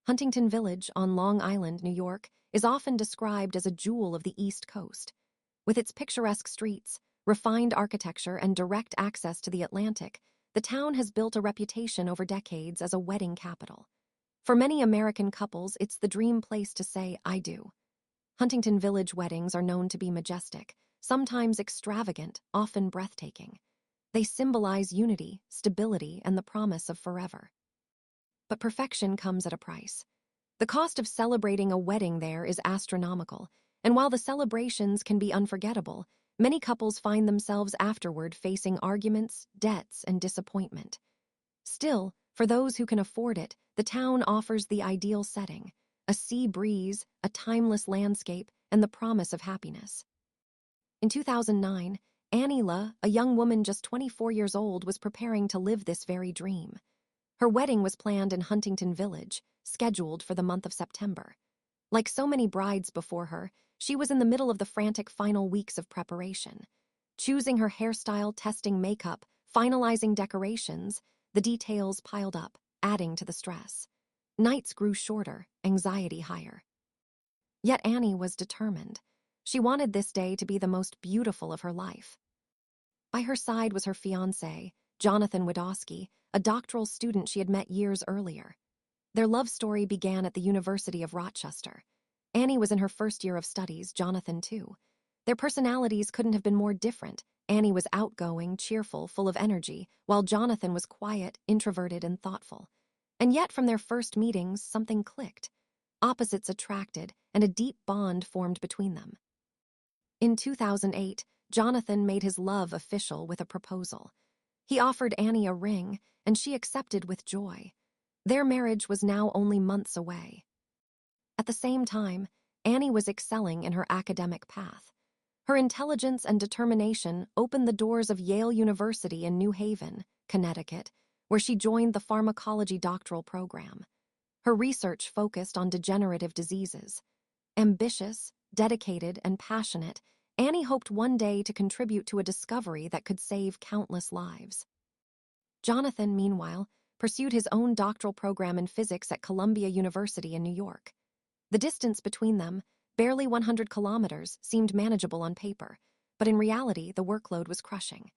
Huntington Village on Long Island, New York, is often described as a jewel of the East Coast. With its picturesque streets, refined architecture, and direct access to the Atlantic, the town has built a reputation over decades as a wedding capital. For many American couples, it's the dream place to say, "I do." Huntington Village weddings are known to be majestic, sometimes extravagant, often breathtaking. They symbolize unity, stability, and the promise of forever. But perfection comes at a price. The cost of celebrating a wedding there is astronomical, and while the celebrations can be unforgettable, many couples find themselves afterward facing arguments, debts, and disappointment. Still, for those who can afford it, the town offers the ideal setting: a sea breeze, a timeless landscape, and the promise of happiness. In 2009, Annie La, a young woman just 24 years old, was preparing to live this very dream. Her wedding was planned in Huntington Village, scheduled for the month of September. Like so many brides before her, she was in the middle of the frantic final weeks of preparation. Choosing her hairstyle, testing makeup, finalizing decorations, the details piled up, adding to the stress. Nights grew shorter, anxiety higher. Yet Annie was determined. She wanted this day to be the most beautiful of her life. By her side was her fiancé, Jonathan Wadowski, a doctoral student she had met years earlier. Their love story began at the University of Rochester. Annie was in her first year of studies, Jonathan too. Their personalities couldn't have been more different. Annie was outgoing, cheerful, full of energy, while Jonathan was quiet, introverted, and thoughtful. And yet from their first meetings, something clicked. Opposites attracted, and a deep bond formed between them. In 2008, Jonathan made his love official with a proposal. He offered Annie a ring, and she accepted with joy. Their marriage was now only months away. At the same time, Annie was excelling in her academic path. Her intelligence and determination opened the doors of Yale University in New Haven, Connecticut, where she joined the pharmacology doctoral program. Her research focused on degenerative diseases. Ambitious, dedicated, and passionate, Annie hoped one day to contribute to a discovery that could save countless lives. Jonathan, meanwhile, pursued his own doctoral program in physics at Columbia University in New York. The distance between them, barely 100 kilometers, seemed manageable on paper, but in reality, the workload was crushing.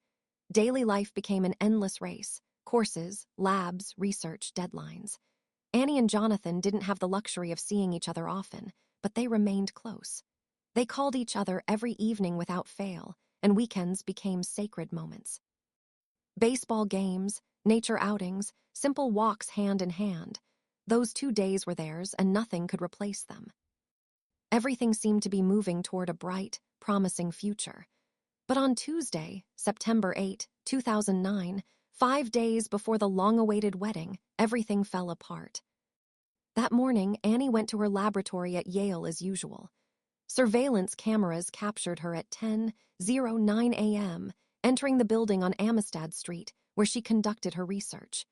Daily life became an endless race: courses, labs, research, deadlines. Annie and Jonathan didn't have the luxury of seeing each other often, but they remained close. They called each other every evening without fail, and weekends became sacred moments. Baseball games, nature outings, simple walks hand in hand. Those 2 days were theirs, and nothing could replace them. Everything seemed to be moving toward a bright, promising future. But on Tuesday, September 8, 2009, 5 days before the long-awaited wedding, everything fell apart. That morning, Annie went to her laboratory at Yale as usual. Surveillance cameras captured her at 10:09 a.m., entering the building on Amistad Street, where she conducted her research.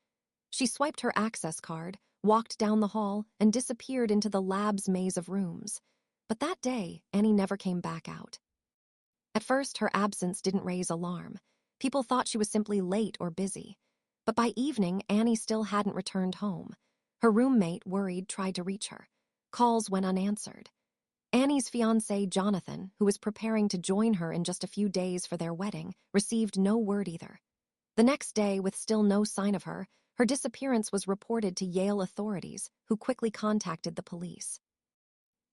She swiped her access card, walked down the hall, and disappeared into the lab's maze of rooms. But that day, Annie never came back out. At first, her absence didn't raise alarm. People thought she was simply late or busy. But by evening, Annie still hadn't returned home. Her roommate, worried, tried to reach her. Calls went unanswered. Annie's fiancé, Jonathan, who was preparing to join her in just a few days for their wedding, received no word either. The next day, with still no sign of her, her disappearance was reported to Yale authorities, who quickly contacted the police.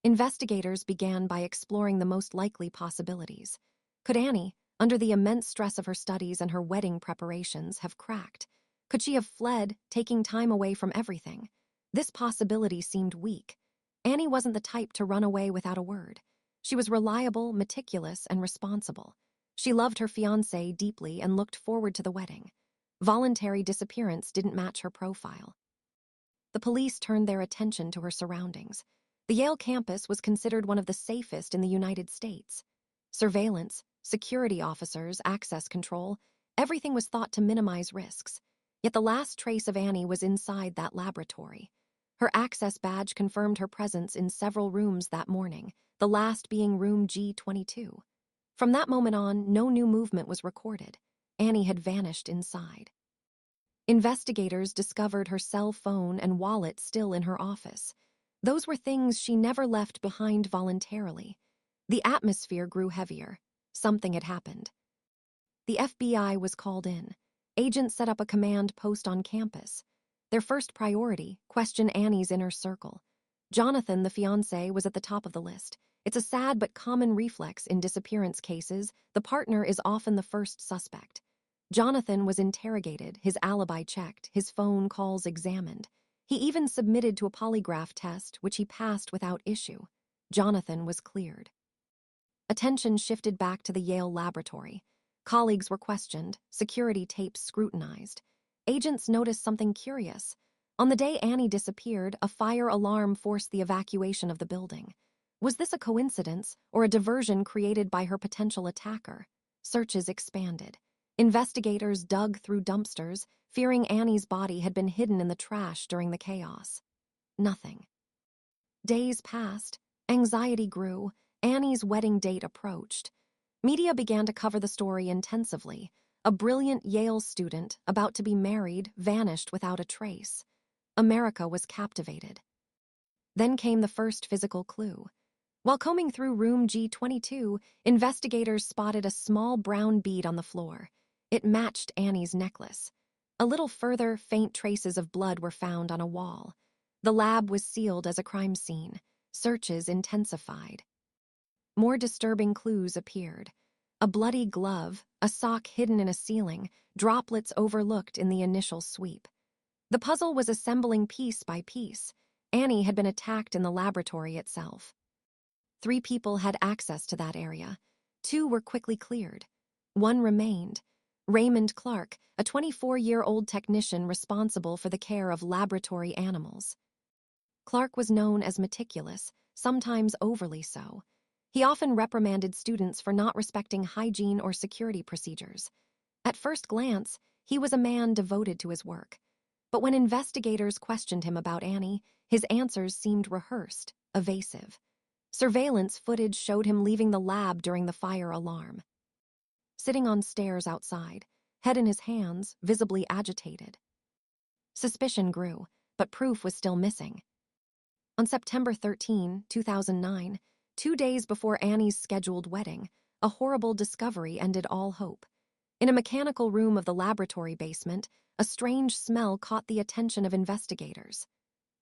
Investigators began by exploring the most likely possibilities. Could Annie, under the immense stress of her studies and her wedding preparations, have cracked? Could she have fled, taking time away from everything? This possibility seemed weak. Annie wasn't the type to run away without a word. She was reliable, meticulous, and responsible. She loved her fiancé deeply and looked forward to the wedding. Voluntary disappearance didn't match her profile. The police turned their attention to her surroundings. The Yale campus was considered one of the safest in the United States. Surveillance, security officers, access control, everything was thought to minimize risks. Yet the last trace of Annie was inside that laboratory. Her access badge confirmed her presence in several rooms that morning, the last being room G22. From that moment on, no new movement was recorded. Annie had vanished inside. Investigators discovered her cell phone and wallet still in her office. Those were things she never left behind voluntarily. The atmosphere grew heavier. Something had happened. The FBI was called in. Agents set up a command post on campus. Their first priority, question Annie's inner circle. Jonathan, the fiancé, was at the top of the list. It's a sad but common reflex in disappearance cases. The partner is often the first suspect. Jonathan was interrogated, his alibi checked, his phone calls examined. He even submitted to a polygraph test, which he passed without issue. Jonathan was cleared. Attention shifted back to the Yale laboratory. Colleagues were questioned, security tapes scrutinized. Agents noticed something curious. On the day Annie disappeared, a fire alarm forced the evacuation of the building. Was this a coincidence or a diversion created by her potential attacker? Searches expanded. Investigators dug through dumpsters, fearing Annie's body had been hidden in the trash during the chaos. Nothing. Days passed. Anxiety grew. Annie's wedding date approached. Media began to cover the story intensively. A brilliant Yale student, about to be married, vanished without a trace. America was captivated. Then came the first physical clue. While combing through room G22, investigators spotted a small brown bead on the floor. It matched Annie's necklace. A little further, faint traces of blood were found on a wall. The lab was sealed as a crime scene. Searches intensified. More disturbing clues appeared. A bloody glove, a sock hidden in a ceiling, droplets overlooked in the initial sweep. The puzzle was assembling piece by piece. Annie had been attacked in the laboratory itself. 3 people had access to that area. 2 were quickly cleared. 1 remained. Raymond Clark, a 24-year-old technician responsible for the care of laboratory animals. Clark was known as meticulous, sometimes overly so. He often reprimanded students for not respecting hygiene or security procedures. At first glance, he was a man devoted to his work. But when investigators questioned him about Annie, his answers seemed rehearsed, evasive. Surveillance footage showed him leaving the lab during the fire alarm. Sitting on stairs outside, head in his hands, visibly agitated. Suspicion grew, but proof was still missing. On September 13, 2009, 2 days before Annie's scheduled wedding, a horrible discovery ended all hope. In a mechanical room of the laboratory basement, a strange smell caught the attention of investigators.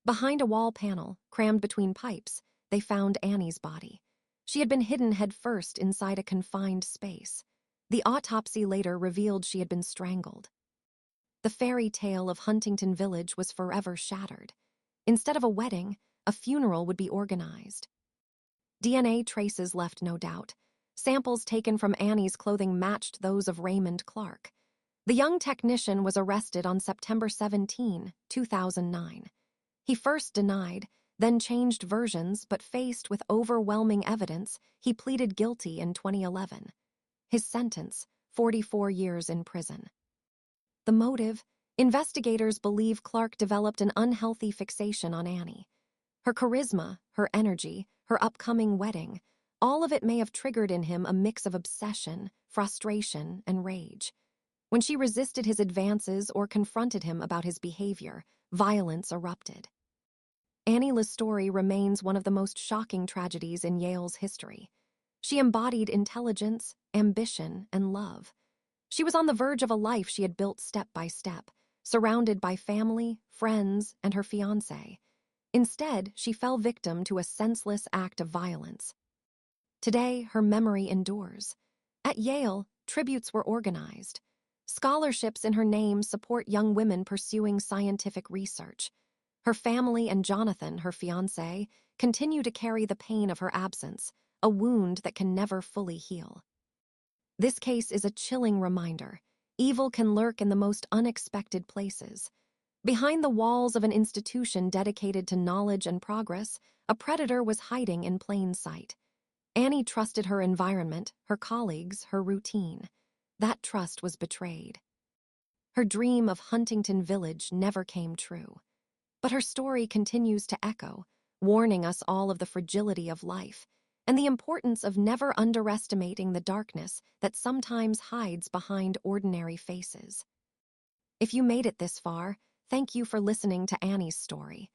Behind a wall panel, crammed between pipes, they found Annie's body. She had been hidden headfirst inside a confined space. The autopsy later revealed she had been strangled. The fairy tale of Huntington Village was forever shattered. Instead of a wedding, a funeral would be organized. DNA traces left no doubt. Samples taken from Annie's clothing matched those of Raymond Clark. The young technician was arrested on September 17, 2009. He first denied, then changed versions, but faced with overwhelming evidence, he pleaded guilty in 2011. His sentence, 44 years in prison. The motive? Investigators believe Clark developed an unhealthy fixation on Annie. Her charisma, her energy, her upcoming wedding, all of it may have triggered in him a mix of obsession, frustration, and rage. When she resisted his advances or confronted him about his behavior, violence erupted. Annie's story remains one of the most shocking tragedies in Yale's history. She embodied intelligence, ambition, and love. She was on the verge of a life she had built step by step, surrounded by family, friends, and her fiancé. Instead, she fell victim to a senseless act of violence. Today, her memory endures. At Yale, tributes were organized. Scholarships in her name support young women pursuing scientific research. Her family and Jonathan, her fiancé, continue to carry the pain of her absence, a wound that can never fully heal. This case is a chilling reminder. Evil can lurk in the most unexpected places. Behind the walls of an institution dedicated to knowledge and progress, a predator was hiding in plain sight. Annie trusted her environment, her colleagues, her routine. That trust was betrayed. Her dream of Huntington Village never came true. But her story continues to echo, warning us all of the fragility of life and the importance of never underestimating the darkness that sometimes hides behind ordinary faces. If you made it this far, thank you for listening to Annie's story.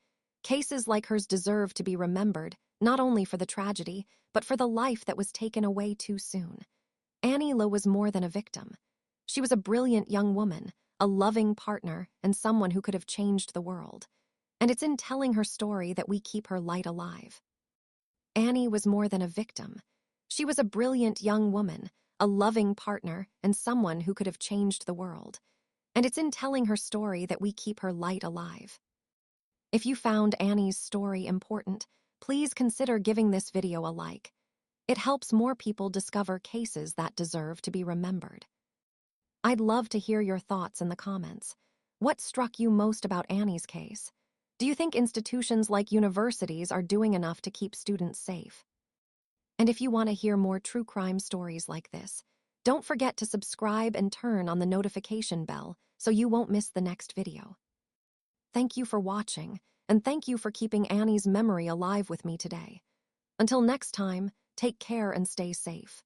Cases like hers deserve to be remembered, not only for the tragedy, but for the life that was taken away too soon. Annie Lowe was more than a victim. She was a brilliant young woman, a loving partner, and someone who could have changed the world. And it's in telling her story that we keep her light alive. Annie was more than a victim. She was a brilliant young woman, a loving partner, and someone who could have changed the world. And it's in telling her story that we keep her light alive. If you found Annie's story important, please consider giving this video a like. It helps more people discover cases that deserve to be remembered. I'd love to hear your thoughts in the comments. What struck you most about Annie's case? Do you think institutions like universities are doing enough to keep students safe? And if you want to hear more true crime stories like this, don't forget to subscribe and turn on the notification bell so you won't miss the next video. Thank you for watching, and thank you for keeping Annie's memory alive with me today. Until next time, take care and stay safe.